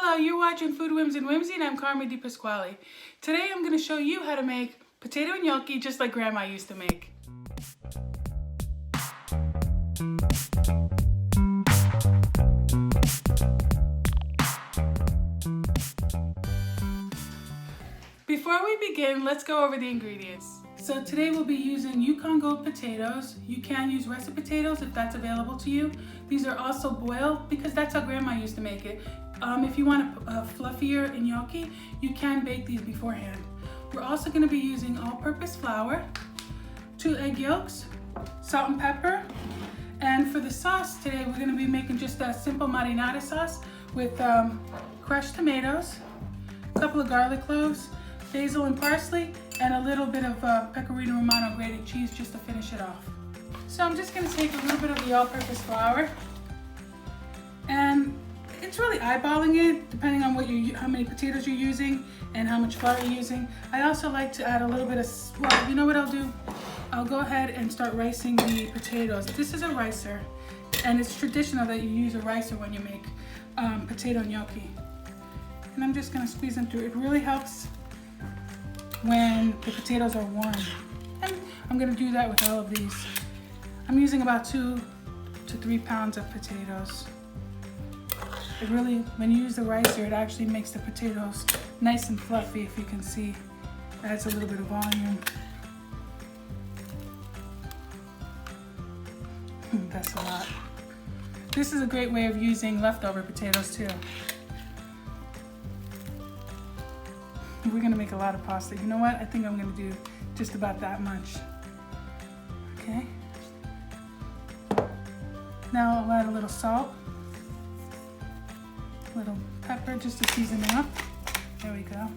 Hello, you're watching Food Whims and Whimsy, and I'm Carmen DiPasquale. Today I'm going to show you how to make potato gnocchi just like Grandma used to make. Before we begin, let's go over the ingredients. So today we'll be using Yukon Gold potatoes. You can use Russet potatoes if that's available to you. These are also boiled because that's how Grandma used to make it. If you want a fluffier gnocchi, you can bake these beforehand. We're also going to be using all-purpose flour, 2 egg yolks, salt and pepper, and for the sauce today we're going to be making just a simple marinara sauce with crushed tomatoes, a couple of garlic cloves, basil and parsley, and a little bit of pecorino romano grated cheese just to finish it off. So I'm just going to take a little bit of the all-purpose flour, and it's really eyeballing it depending on how many potatoes you're using and how much flour you're using. I also like to add a little bit of, well, you know what I'll do? I'll go ahead and start ricing the potatoes. This is a ricer, and it's traditional that you use a ricer when you make potato gnocchi. And I'm just going to squeeze them through. It really helps when the potatoes are warm. And I'm going to do that with all of these. I'm using about 2 to 3 pounds of potatoes. It really, when you use the ricer, it actually makes the potatoes nice and fluffy, if you can see. It adds a little bit of volume. That's a lot. This is a great way of using leftover potatoes too. We're gonna make a lot of pasta. You know what? I think I'm gonna do just about that much. Okay. Now I'll add a little salt, a little pepper just to season it up. There we go.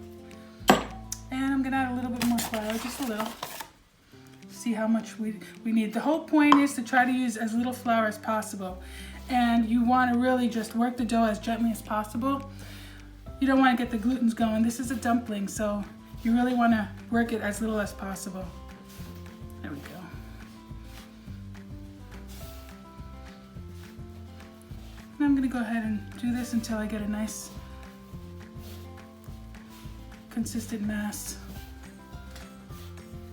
And I'm gonna add a little bit more flour, just a little. See how much we need. The whole point is to try to use as little flour as possible. And you wanna really just work the dough as gently as possible. You don't want to get the glutens going. This is a dumpling, so you really want to work it as little as possible. There we go. And I'm going to go ahead and do this until I get a nice consistent mass.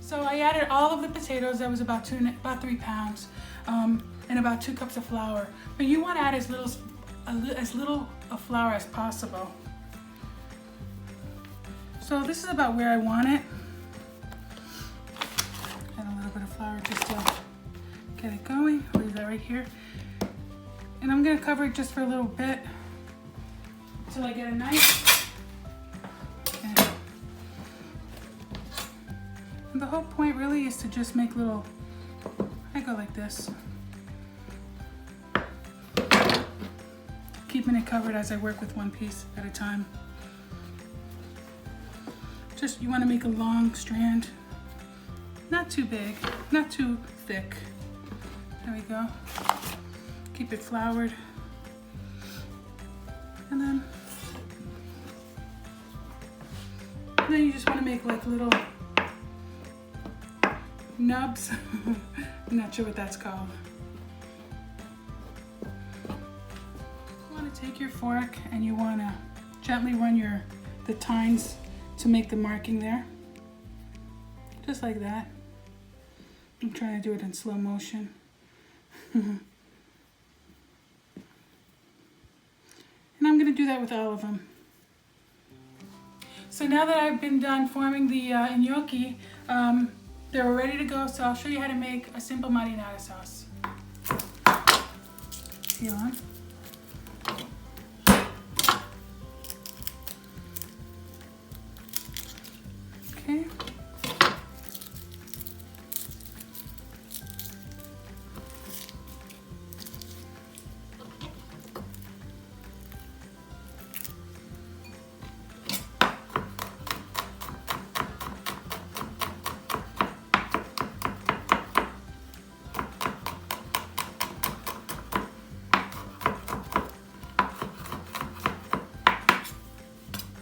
So I added all of the potatoes. That was about 3 pounds, and about 2 cups of flour. But you want to add as little of flour as possible. So this is about where I want it. Add a little bit of flour just to get it going. I'll leave that right here. And I'm gonna cover it just for a little bit until I get it nice. Okay. And the whole point really is to just make little, I go like this. Keeping it covered as I work with one piece at a time. Just, you want to make a long strand, not too big, not too thick. There we go. Keep it floured. And then you just want to make like little nubs. I'm not sure what that's called. You want to take your fork and you want to gently run the tines to make the marking there, just like that. I'm trying to do it in slow motion. And I'm going to do that with all of them. So now that I've been done forming the gnocchi, they're ready to go, so I'll show you how to make a simple marinara sauce. Peel on. Okay.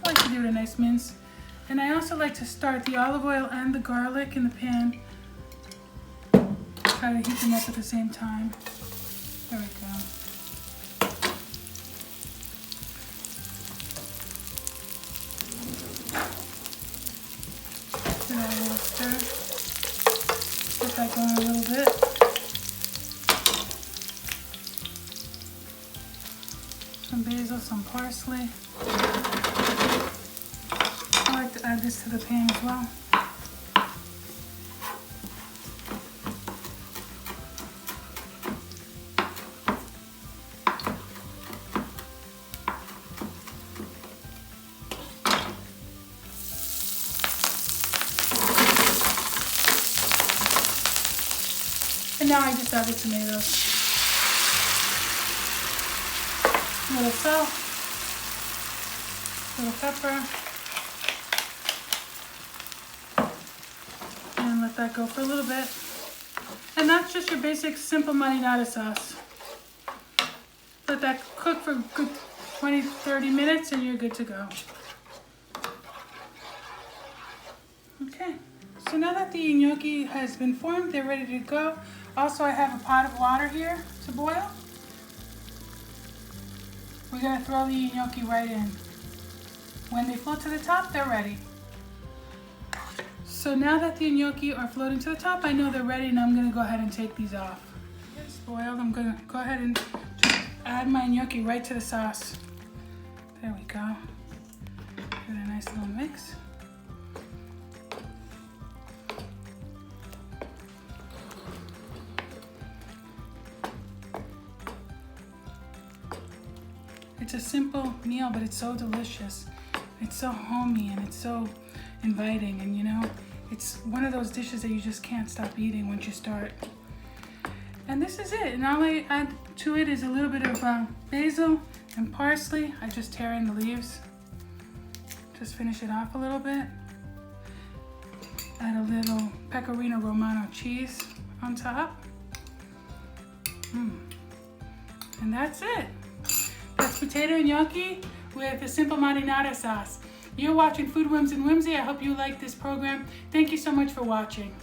I like to do it a nice mince. And I also like to start the olive oil and the garlic in the pan. Try to heat them up at the same time. There we go. Some basil, some parsley. I like to add this to the pan as well. And now I just add the tomatoes. A little salt, a little pepper, and let that go for a little bit. And that's just your basic simple marinara sauce. Let that cook for a good 20-30 minutes and you're good to go. Okay, so now that the gnocchi has been formed, they're ready to go. Also, I have a pot of water here to boil. We're gonna throw the gnocchi right in. When they float to the top, they're ready. So now that the gnocchi are floating to the top, I know they're ready and I'm gonna go ahead and take these off. It's boiled, I'm gonna go ahead and just add my gnocchi right to the sauce. There we go. Give it a nice little mix. It's a simple meal, but it's so delicious. It's so homey and it's so inviting, and you know, it's one of those dishes that you just can't stop eating once you start. And this is it. And all I add to it is a little bit of basil and parsley. I just tear in the leaves. Just finish it off a little bit. Add a little pecorino romano cheese on top. And that's it. That's potato gnocchi with a simple marinara sauce. You're watching Food Whims and Whimsy. I hope you like this program. Thank you so much for watching.